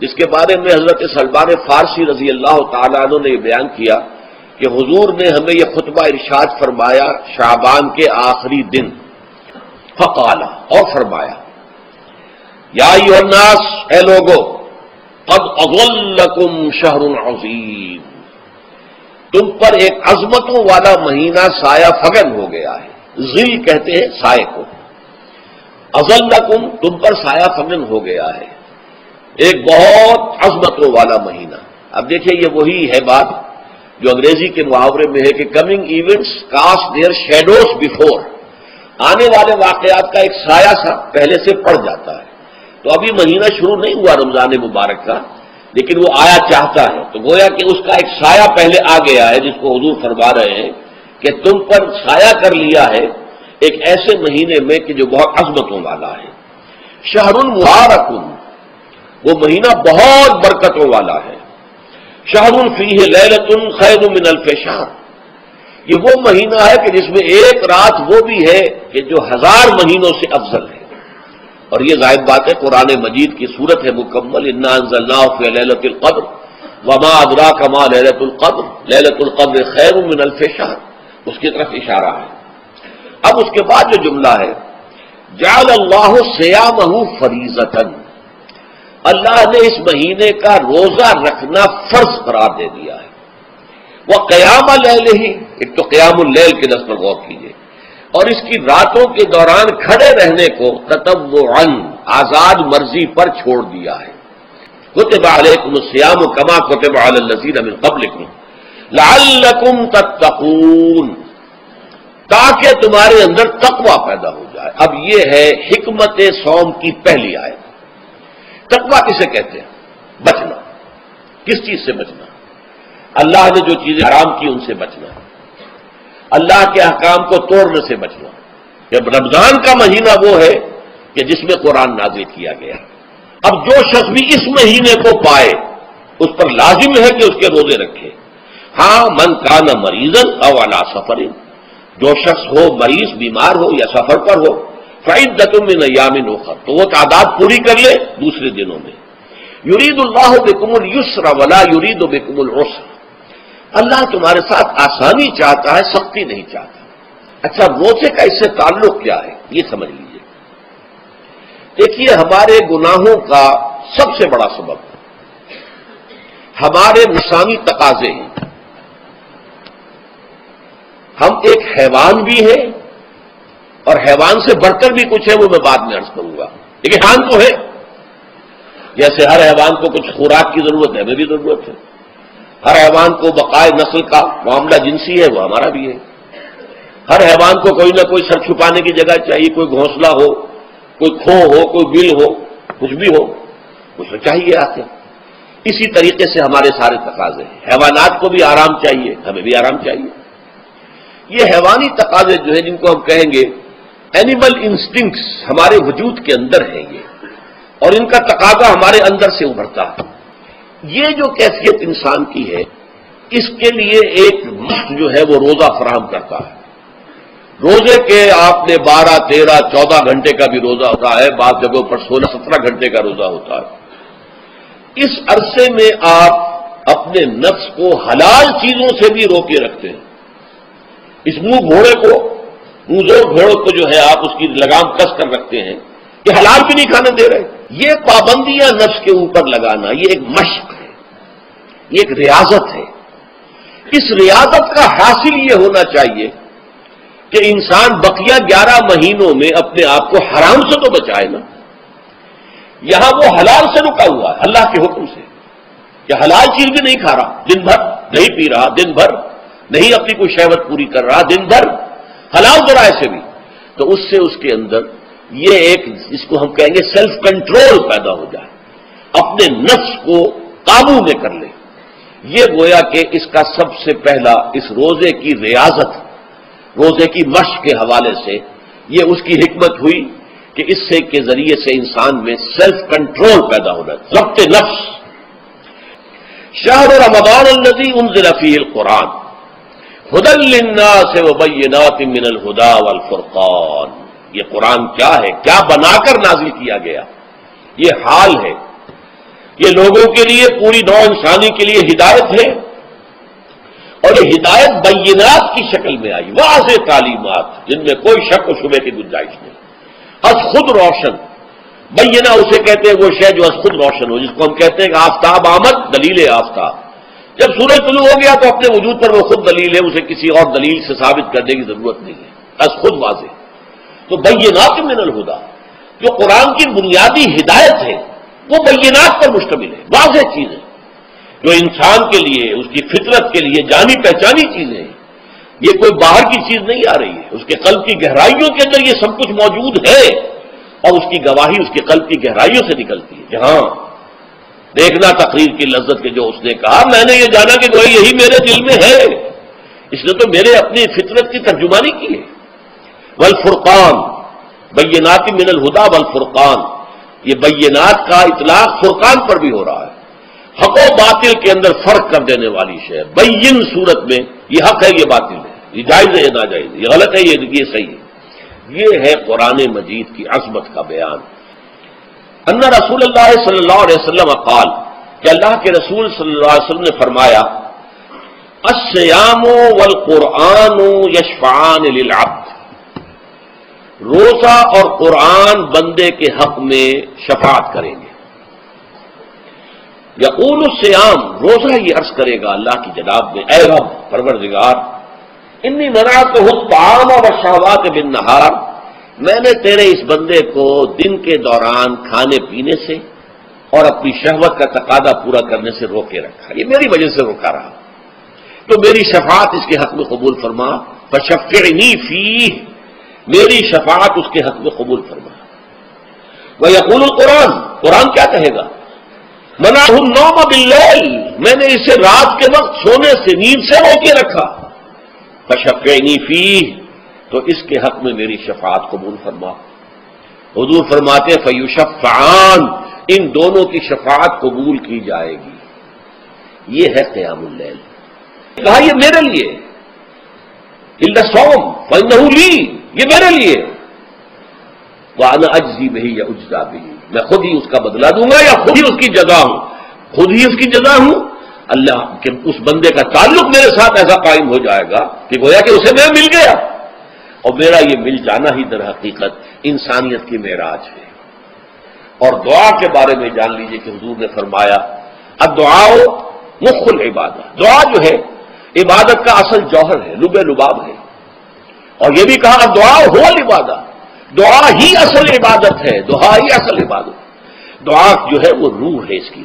جس کے بارے میں حضرت سلمان فارسی رضی اللہ تعالیٰ عنہ نے یہ بیان کیا کہ حضور نے ہمیں یہ خطبہ ارشاد فرمایا شعبان کے آخری دن، فقال، اور فرمایا یا ایھا الناس، اے لوگو، قد اظلکم شہر عظیم، تم پر ایک عظمتوں والا مہینہ سایہ فگن ہو گیا ہے۔ ظل کہتے ہیں سائے کو، اظلکم تم پر سایہ فگن ہو گیا ہے، ایک بہت عظمتوں والا مہینہ۔ اب دیکھیں یہ وہی ہے بات جو انگریزی کے محاورے میں ہے کہ coming events cast their shadows before, آنے والے واقعات کا ایک سایہ سا پہلے سے پڑ جاتا ہے۔ تو ابھی مہینہ شروع نہیں ہوا رمضان مبارک کا، لیکن وہ آیا چاہتا ہے، تو گویا کہ اس کا ایک سایہ پہلے آ گیا ہے، جس کو حضور فرما رہے ہیں کہ تم پر سایہ کر لیا ہے ایک ایسے مہینے میں کہ جو بہت عظمتوں والا ہے۔ شہر مبارک، وہ مہینہ بہت برکتوں والا ہے۔ شہر فیہ لیلۃ خیر من الف شہر، یہ وہ مہینہ ہے کہ جس میں ایک رات وہ بھی ہے کہ جو 1000 مہینوں سے افضل ہے۔ اور یہ ظاہر بات ہے قرآن مجید کی صورت ہے مکمل، انا انزلناہ فی لیلۃ القدر وما ادراک ما لیلۃ القدر لیلۃ القدر خیر من الف شہر، اس کی طرف اشارہ ہے۔ اب اس کے بعد جو جملہ ہے جعل اللہ صیامہ فریضۃ، اللہ نے اس مہینے کا روزہ رکھنا فرض قرار دے دیا ہے۔ وہ قیام لیلہ، ایک تو قیام اللیل کے لفظ پر غور کیجیے، اور اس کی راتوں کے دوران کھڑے رہنے کو تطوعا، آزاد مرضی پر چھوڑ دیا ہے۔ کتب علیکم الصیام کما کتب علی الذین من قبلکم لعلکم تتقون، تاکہ تمہارے اندر تقوی پیدا ہو جائے۔ اب یہ ہے حکمت صوم کی پہلی آیت۔ تقوی کسے کہتے ہیں؟ بچنا۔ کس چیز سے بچنا؟ اللہ نے جو چیزیں حرام کی ان سے بچنا، اللہ کے احکام کو توڑنے سے بچنا۔ جب رمضان کا مہینہ وہ ہے کہ جس میں قرآن نازل کیا گیا، اب جو شخص بھی اس مہینے کو پائے اس پر لازم ہے کہ اس کے روزے رکھے۔ ہاں، من کان مریضا او علی سفر، جو شخص ہو مریض، بیمار ہو یا سفر پر ہو، فعدۃ من ایام اخر، تو وہ تعداد پوری کر لے دوسرے دنوں میں۔ یرید اللہ بکم اليسر ولا یرید بکم العسر، اللہ تمہارے ساتھ آسانی چاہتا ہے، سختی نہیں چاہتا۔ اچھا، روزے کا اس سے تعلق کیا ہے یہ سمجھ لیجیے۔ دیکھیے، ہمارے گناہوں کا سب سے بڑا سبب ہمارے نفسانی تقاضے ہیں۔ ہم ایک حیوان بھی ہیں، اور حیوان سے بڑھ کر بھی کچھ ہے، وہ میں بعد میں عرض کروں گا، لیکن حیوان تو ہے۔ جیسے ہر حیوان کو کچھ خوراک کی ضرورت ہے، ہمیں بھی ضرورت ہے۔ ہر حیوان کو بقائے نسل کا معاملہ جنسی ہے، وہ ہمارا بھی ہے۔ ہر حیوان کو کوئی نہ کوئی سر چھپانے کی جگہ چاہیے، کوئی گھونسلہ ہو، کوئی کھو ہو، کوئی بل ہو، کچھ بھی ہو، کچھ چاہیے آتے۔ اسی طریقے سے ہمارے سارے تقاضے ہیں۔ حیوانات کو بھی آرام چاہیے، ہمیں بھی آرام چاہیے۔ یہ حیوانی تقاضے جو ہیں، جن کو ہم کہیں گے اینیمل انسٹنکٹس، ہمارے وجود کے اندر ہیں یہ، اور ان کا تقاضا ہمارے اندر سے ابھرتا ہے۔ یہ جو کیفیت انسان کی ہے، اس کے لیے ایک مشق جو ہے وہ روزہ فراہم کرتا ہے۔ روزے کے آپ نے 12، 13، 14 گھنٹے کا بھی روزہ ہوتا ہے، بعض جگہوں پر 16، 17 گھنٹے کا روزہ ہوتا ہے۔ اس عرصے میں آپ اپنے نفس کو حلال چیزوں سے بھی روکے رکھتے ہیں۔ اس منہ گھوڑے کو، منہ گھوڑے کو جو ہے آپ اس کی لگام کس کر رکھتے ہیں کہ حلال بھی نہیں کھانے دے رہے۔ یہ پابندیاں نفس کے اوپر لگانا، یہ ایک مشق ہے، یہ ایک ریاضت ہے۔ اس ریاضت کا حاصل یہ ہونا چاہیے کہ انسان بقیہ 11 مہینوں میں اپنے آپ کو حرام سے تو بچائے نا۔ یہاں وہ حلال سے رکا ہوا ہے اللہ کے حکم سے، کہ حلال چیز بھی نہیں کھا رہا، دن بھر نہیں پی رہا، دن بھر نہیں اپنی کوئی شہوت پوری کر رہا، دن بھر حلال ذرائع سے بھی، تو اس سے اس کے اندر یہ ایک، جس کو ہم کہیں گے سیلف کنٹرول پیدا ہو جائے، اپنے نفس کو قابو میں کر لے۔ یہ گویا کہ اس کا سب سے پہلا اس روزے کی ریاضت، روزے کی مشق کے حوالے سے یہ اس کی حکمت ہوئی کہ اس سے کے ذریعے سے انسان میں سیلف کنٹرول پیدا ہونا، ضبط نفس۔ شہر رمضان الذی انزل فیہ القرآن ھدی للناس وبینات من الھدی والفرقان، یہ قرآن کیا ہے، کیا بنا کر نازل کیا گیا؟ یہ حال ہے۔ یہ لوگوں کے لیے، پوری نوع انسانی کے لیے ہدایت ہے، اور یہ ہدایت بینات کی شکل میں آئی، واضح تعلیمات جن میں کوئی شک و شبے کی گنجائش نہیں، از خود روشن۔ بینہ اسے کہتے ہیں وہ شے جو از خود روشن ہو، جس کو ہم کہتے ہیں کہ آفتاب آمد، دلیل آفتاب۔ جب سورج طلوع ہو گیا تو اپنے وجود پر وہ خود دلیل ہے، اسے کسی اور دلیل سے ثابت کرنے کی ضرورت نہیں ہے، از خود واضح۔ تو بینات من الہدیٰ، جو قرآن کی بنیادی ہدایت ہے وہ بینات پر مشتمل ہے، واضح چیزیں جو انسان کے لیے، اس کی فطرت کے لیے جانی پہچانی چیزیں ہیں۔ یہ کوئی باہر کی چیز نہیں آ رہی ہے، اس کے قلب کی گہرائیوں کے اندر یہ سب کچھ موجود ہے، اور اس کی گواہی اس کے قلب کی گہرائیوں سے نکلتی ہے۔ جہاں دیکھنا تقریر کی لذت کے جو اس نے کہا، میں نے یہ جانا کہ گویا یہی میرے دل میں ہے، اس نے تو میرے اپنی فطرت کی ترجمانی کی ہے۔ والفرقان، بینات من الہدیٰ والفرقان، یہ بینات کا اطلاق فرقان پر بھی ہو رہا ہے، حق و باطل کے اندر فرق کر دینے والی شے۔ بین صورت میں یہ حق ہے، یہ باطل ہے، یہ جائز ہے، یہ ناجائز ہے، یہ غلط ہے، یہ صحیح ہے۔ یہ ہے قرآن مجید کی عظمت کا بیان۔ ان رسول اللہ صلی اللہ علیہ وسلم قال، کہ اللہ کے رسول صلی اللہ علیہ وسلم نے فرمایا، الصیام والقرآن یشفعان للعبد، روزہ اور قرآن بندے کے حق میں شفاعت کریں گے۔ یقول الصیام، روزہ یہ عرض کرے گا اللہ کی جناب میں، اے رب پروردگار، انی منعتہ الطعام والشہوات بالنہار، میں نے تیرے اس بندے کو دن کے دوران کھانے پینے سے اور اپنی شہوت کا تقاضا پورا کرنے سے روکے رکھا، یہ میری وجہ سے روکا رہا، تو میری شفاعت اس کے حق میں قبول فرما، فشفعنی فیہ، میری شفاعت اس کے حق میں قبول فرما۔ ویقول القرآن، قرآن کیا کہے گا، منعہ النوم باللیل، میں نے اسے رات کے وقت سونے سے، نیند سے روکے رکھا، فشفعنی فیہ، تو اس کے حق میں میری شفاعت قبول فرما۔ حضور فرماتے فیشفعان، ان دونوں کی شفاعت قبول کی جائے گی۔ یہ ہے قیام اللیل۔ کہا یہ میرے لیے، الا الصوم فانہ لی، یہ میرے لیے، وانا اجزی بہ یا اجزا بہ، میں خود ہی اس کا بدلہ دوں گا یا خود ہی اس کی جزا ہوں، خود ہی اس کی جزا ہوں۔ اللہ کہ اس بندے کا تعلق میرے ساتھ ایسا قائم ہو جائے گا کہ گویا کہ اسے میں مل گیا، اور میرا یہ مل جانا ہی در حقیقت انسانیت کی معراج ہے۔ اور دعا کے بارے میں جان لیجئے کہ حضور نے فرمایا الدعاء مخ العبادہ، دعا جو ہے عبادت کا اصل جوہر ہے، لب لباب ہے، اور یہ بھی کہا الدعاء هو العبادہ، دعا ہی اصل عبادت ہے، دعا ہی اصل عبادت، دعا جو ہے وہ روح ہے اس کی۔